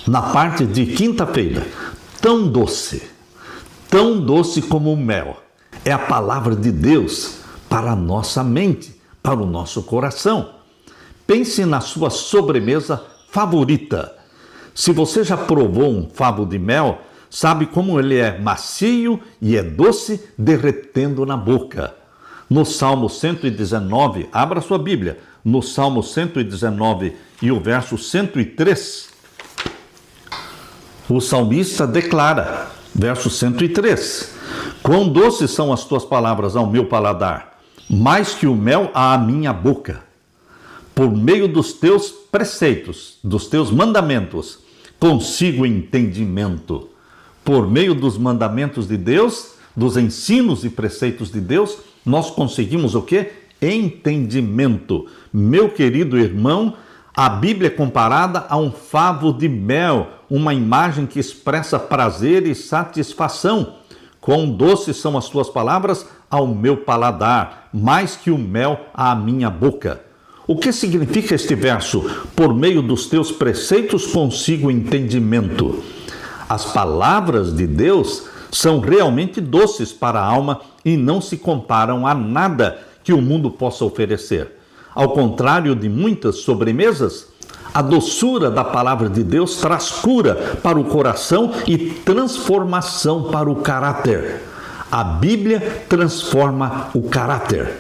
na parte de quinta-feira, tão doce como o mel. É a palavra de Deus para a nossa mente, para o nosso coração. Pense na sua sobremesa favorita. Se você já provou um favo de mel, sabe como ele é macio e é doce, derretendo na boca. No Salmo 119, abra sua Bíblia, no Salmo 119 e o verso 103, o salmista declara, verso 103, quão doces são as tuas palavras ao meu paladar, mais que o mel à minha boca. Por meio dos teus preceitos, dos teus mandamentos, consigo entendimento. Por meio dos mandamentos de Deus, dos ensinos e preceitos de Deus, nós conseguimos o quê? Entendimento. Meu querido irmão, a Bíblia é comparada a um favo de mel, uma imagem que expressa prazer e satisfação. Quão doces são as tuas palavras ao meu paladar, mais que o mel à minha boca. O que significa este verso? Por meio dos teus preceitos consigo entendimento. As palavras de Deus são realmente doces para a alma e não se comparam a nada que o mundo possa oferecer. Ao contrário de muitas sobremesas, a doçura da palavra de Deus traz cura para o coração e transformação para o caráter. A Bíblia transforma o caráter.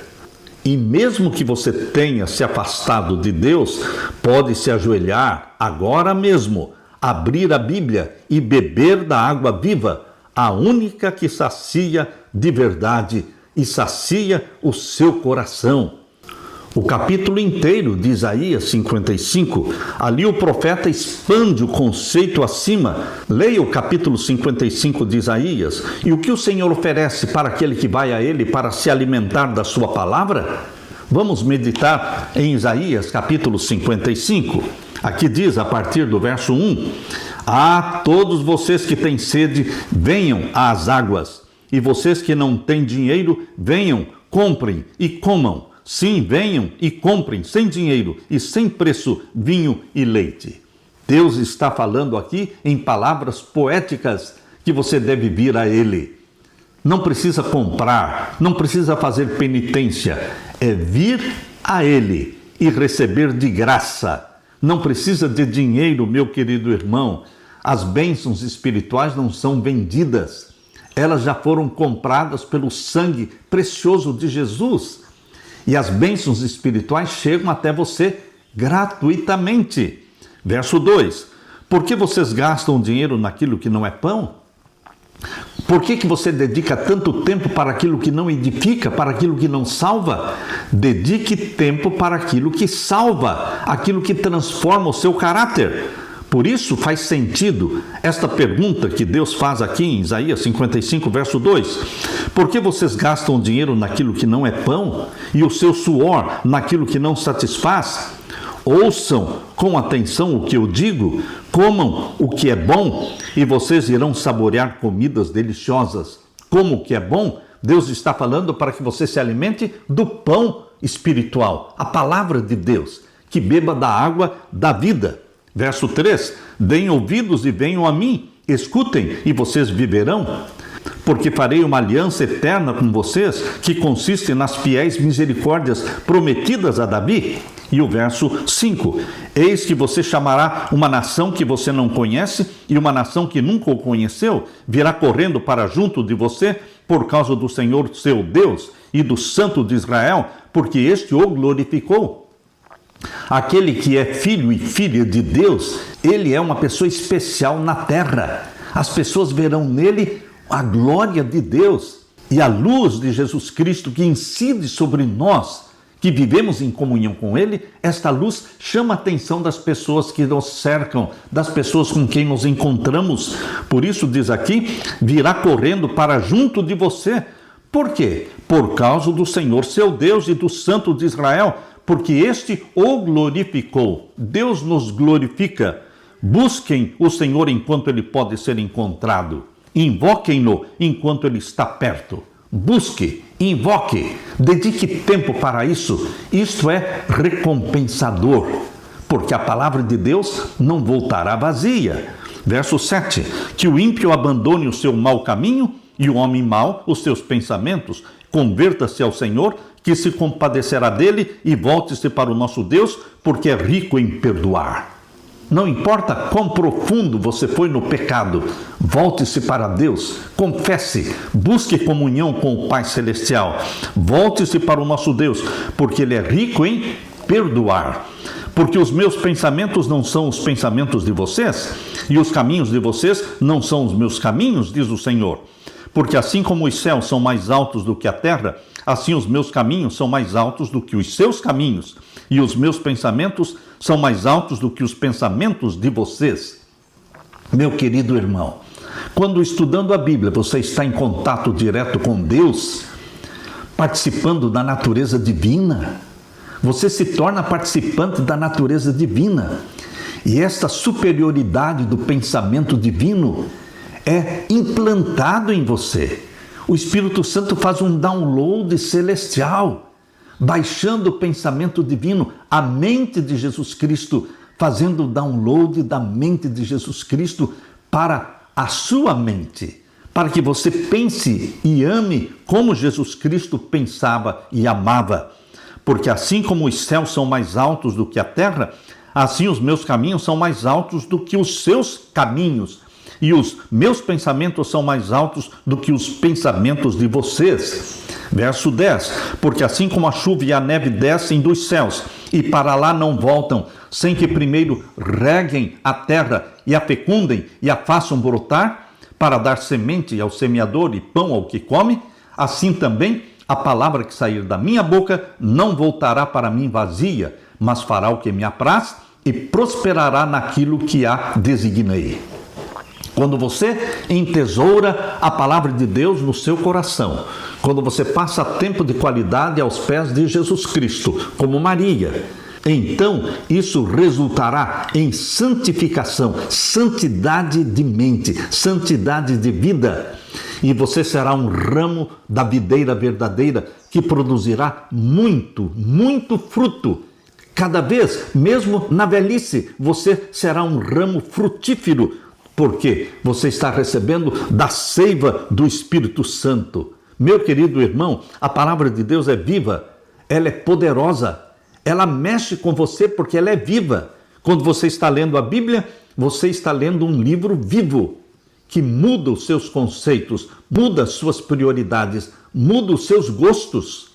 E mesmo que você tenha se afastado de Deus, pode se ajoelhar agora mesmo, abrir a Bíblia e beber da água viva, a única que sacia de verdade e sacia o seu coração. O capítulo inteiro de Isaías 55, ali o profeta expande o conceito acima. Leia o capítulo 55 de Isaías e o que o Senhor oferece para aquele que vai a ele para se alimentar da sua palavra. Vamos meditar em Isaías capítulo 55. Aqui diz a partir do verso 1: Ah, todos vocês que têm sede, venham às águas, e vocês que não têm dinheiro, venham, comprem e comam. Sim, venham e comprem sem dinheiro e sem preço vinho e leite. Deus está falando aqui em palavras poéticas que você deve vir a Ele. Não precisa comprar, não precisa fazer penitência, é vir a Ele e receber de graça. Não precisa de dinheiro, meu querido irmão. As bênçãos espirituais não são vendidas. Elas já foram compradas pelo sangue precioso de Jesus. E as bênçãos espirituais chegam até você gratuitamente. Verso 2. Por que vocês gastam dinheiro naquilo que não é pão? Por que você dedica tanto tempo para aquilo que não edifica, para aquilo que não salva? Dedique tempo para aquilo que salva, aquilo que transforma o seu caráter. Por isso faz sentido esta pergunta que Deus faz aqui em Isaías 55, verso 2. Por que vocês gastam dinheiro naquilo que não é pão e o seu suor naquilo que não satisfaz? Ouçam com atenção o que eu digo, comam o que é bom e vocês irão saborear comidas deliciosas. Como o que é bom? Deus está falando para que você se alimente do pão espiritual, a palavra de Deus, que beba da água da vida. Verso 3, deem ouvidos e venham a mim, escutem e vocês viverão, porque farei uma aliança eterna com vocês, que consiste nas fiéis misericórdias prometidas a Davi. E o verso 5, eis que você chamará uma nação que você não conhece, e uma nação que nunca o conheceu, virá correndo para junto de você, por causa do Senhor seu Deus e do Santo de Israel, porque este o glorificou. Aquele que é filho e filha de Deus, ele é uma pessoa especial na terra. As pessoas verão nele a glória de Deus e a luz de Jesus Cristo que incide sobre nós, que vivemos em comunhão com ele. Esta luz chama a atenção das pessoas que nos cercam, das pessoas com quem nos encontramos. Por isso diz aqui, virá correndo para junto de você. Por quê? Por causa do Senhor seu Deus e do Santo de Israel, porque este o glorificou. Deus nos glorifica. Busquem o Senhor enquanto ele pode ser encontrado. Invoquem-no enquanto ele está perto. Busque, invoque, dedique tempo para isso. Isto é recompensador. porque a palavra de Deus não voltará vazia. Verso 7, que o ímpio abandone o seu mau caminho e o homem mau os seus pensamentos, converta-se ao Senhor, que se compadecerá dele, e volte-se para o nosso Deus, porque é rico em perdoar. Não importa quão profundo você foi no pecado, volte-se para Deus, confesse, busque comunhão com o Pai Celestial, volte-se para o nosso Deus, porque Ele é rico em perdoar. Porque os meus pensamentos não são os pensamentos de vocês, e os caminhos de vocês não são os meus caminhos, diz o Senhor. Porque assim como os céus são mais altos do que a terra, assim os meus caminhos são mais altos do que os seus caminhos, e os meus pensamentos são mais altos do que os pensamentos de vocês. Meu querido irmão, quando estudando a Bíblia você está em contato direto com Deus, participando da natureza divina, você se torna participante da natureza divina. E esta superioridade do pensamento divino é implantado em você. O Espírito Santo faz um download celestial, baixando o pensamento divino, a mente de Jesus Cristo, fazendo o download da mente de Jesus Cristo para a sua mente, para que você pense e ame como Jesus Cristo pensava e amava. Porque assim como os céus são mais altos do que a terra, assim os meus caminhos são mais altos do que os seus caminhos, e os meus pensamentos são mais altos do que os pensamentos de vocês. Verso 10, porque assim como a chuva e a neve descem dos céus, e para lá não voltam, sem que primeiro reguem a terra, e a fecundem, e a façam brotar, para dar semente ao semeador e pão ao que come, assim também a palavra que sair da minha boca não voltará para mim vazia, mas fará o que me apraz e prosperará naquilo que a designei. Quando você entesoura a palavra de Deus no seu coração, quando você passa tempo de qualidade aos pés de Jesus Cristo, como Maria, então isso resultará em santificação, santidade de mente, santidade de vida. E você será um ramo da videira verdadeira que produzirá muito, muito fruto. Cada vez, mesmo na velhice, você será um ramo frutífero, porque você está recebendo da seiva do Espírito Santo. Meu querido irmão, a palavra de Deus é viva, ela é poderosa, ela mexe com você porque ela é viva. Quando você está lendo a Bíblia, você está lendo um livro vivo, que muda os seus conceitos, muda as suas prioridades, muda os seus gostos.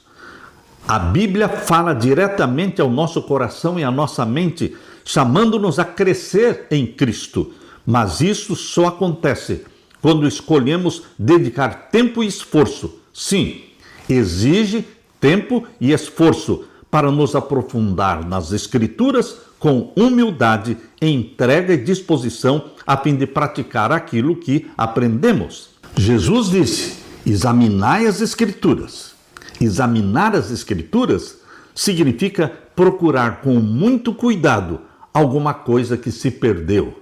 A Bíblia fala diretamente ao nosso coração e à nossa mente, chamando-nos a crescer em Cristo. Mas isso só acontece quando escolhemos dedicar tempo e esforço. Sim, exige tempo e esforço para nos aprofundar nas Escrituras com humildade, entrega e disposição a fim de praticar aquilo que aprendemos. Jesus disse: examinai as Escrituras. Examinar as Escrituras significa procurar com muito cuidado alguma coisa que se perdeu.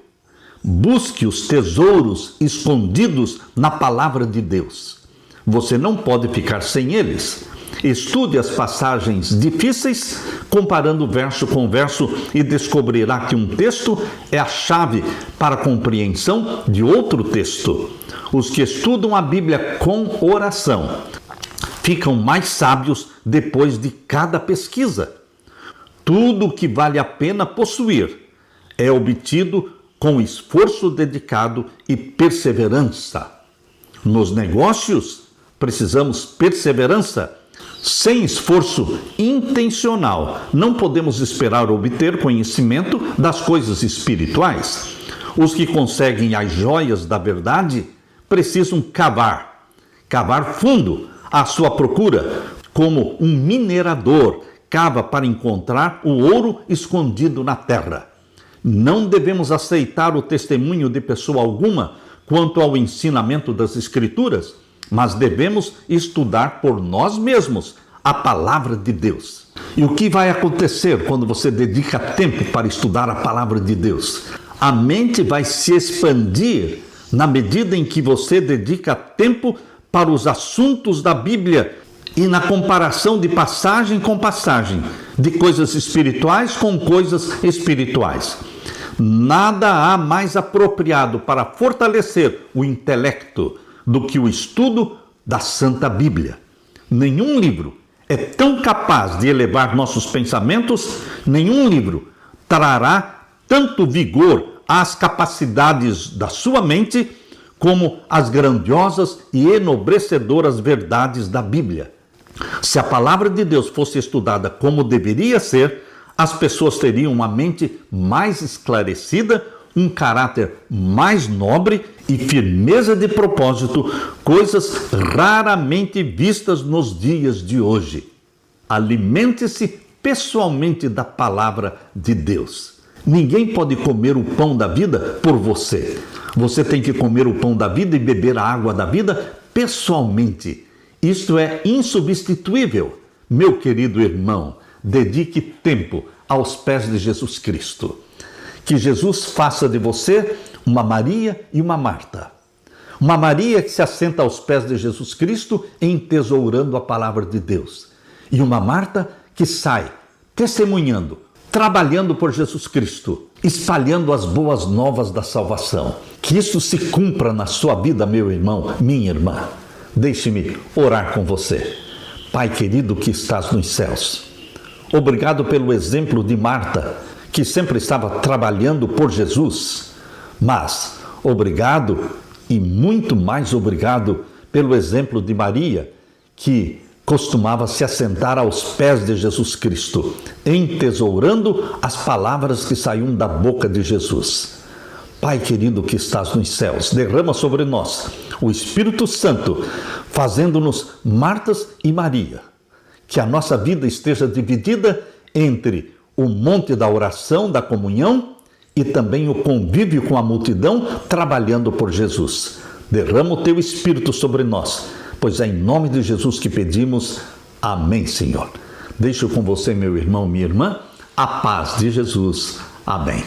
Busque os tesouros escondidos na palavra de Deus. Você não pode ficar sem eles. Estude as passagens difíceis, comparando verso com verso, e descobrirá que um texto é a chave para a compreensão de outro texto. Os que estudam a Bíblia com oração ficam mais sábios depois de cada pesquisa. Tudo que vale a pena possuir é obtido com esforço dedicado e perseverança. Nos negócios, precisamos perseverança. Sem esforço intencional, não podemos esperar obter conhecimento das coisas espirituais. Os que conseguem as joias da verdade precisam cavar fundo à sua procura, como um minerador cava para encontrar o ouro escondido na terra. Não devemos aceitar o testemunho de pessoa alguma quanto ao ensinamento das Escrituras, mas devemos estudar por nós mesmos a palavra de Deus. E o que vai acontecer quando você dedica tempo para estudar a palavra de Deus? A mente vai se expandir na medida em que você dedica tempo para os assuntos da Bíblia e na comparação de passagem com passagem, de coisas espirituais com coisas espirituais. Nada há mais apropriado para fortalecer o intelecto do que o estudo da Santa Bíblia. Nenhum livro é tão capaz de elevar nossos pensamentos, nenhum livro trará tanto vigor às capacidades da sua mente como as grandiosas e enobrecedoras verdades da Bíblia. Se a palavra de Deus fosse estudada como deveria ser, as pessoas teriam uma mente mais esclarecida, um caráter mais nobre e firmeza de propósito, coisas raramente vistas nos dias de hoje. Alimente-se pessoalmente da palavra de Deus. Ninguém pode comer o pão da vida por você. Você tem que comer o pão da vida e beber a água da vida pessoalmente. Isto é insubstituível. Meu querido irmão, dedique tempo aos pés de Jesus Cristo. Que Jesus faça de você uma Maria e uma Marta. Uma Maria que se assenta aos pés de Jesus Cristo entesourando a palavra de Deus. E uma Marta que sai testemunhando, trabalhando por Jesus Cristo, espalhando as boas novas da salvação. Que isso se cumpra na sua vida, meu irmão, minha irmã. Deixe-me orar com você. Pai querido que estás nos céus, obrigado pelo exemplo de Marta, que sempre estava trabalhando por Jesus, mas obrigado e muito mais obrigado pelo exemplo de Maria, que costumava se assentar aos pés de Jesus Cristo, entesourando as palavras que saíam da boca de Jesus. Pai querido que estás nos céus, derrama sobre nós o Espírito Santo, fazendo-nos Martas e Maria. Que a nossa vida esteja dividida entre o monte da oração, da comunhão e também o convívio com a multidão, trabalhando por Jesus. Derrama o teu Espírito sobre nós, pois é em nome de Jesus que pedimos. Amém, Senhor. Deixo com você, meu irmão, minha irmã, a paz de Jesus. Amém.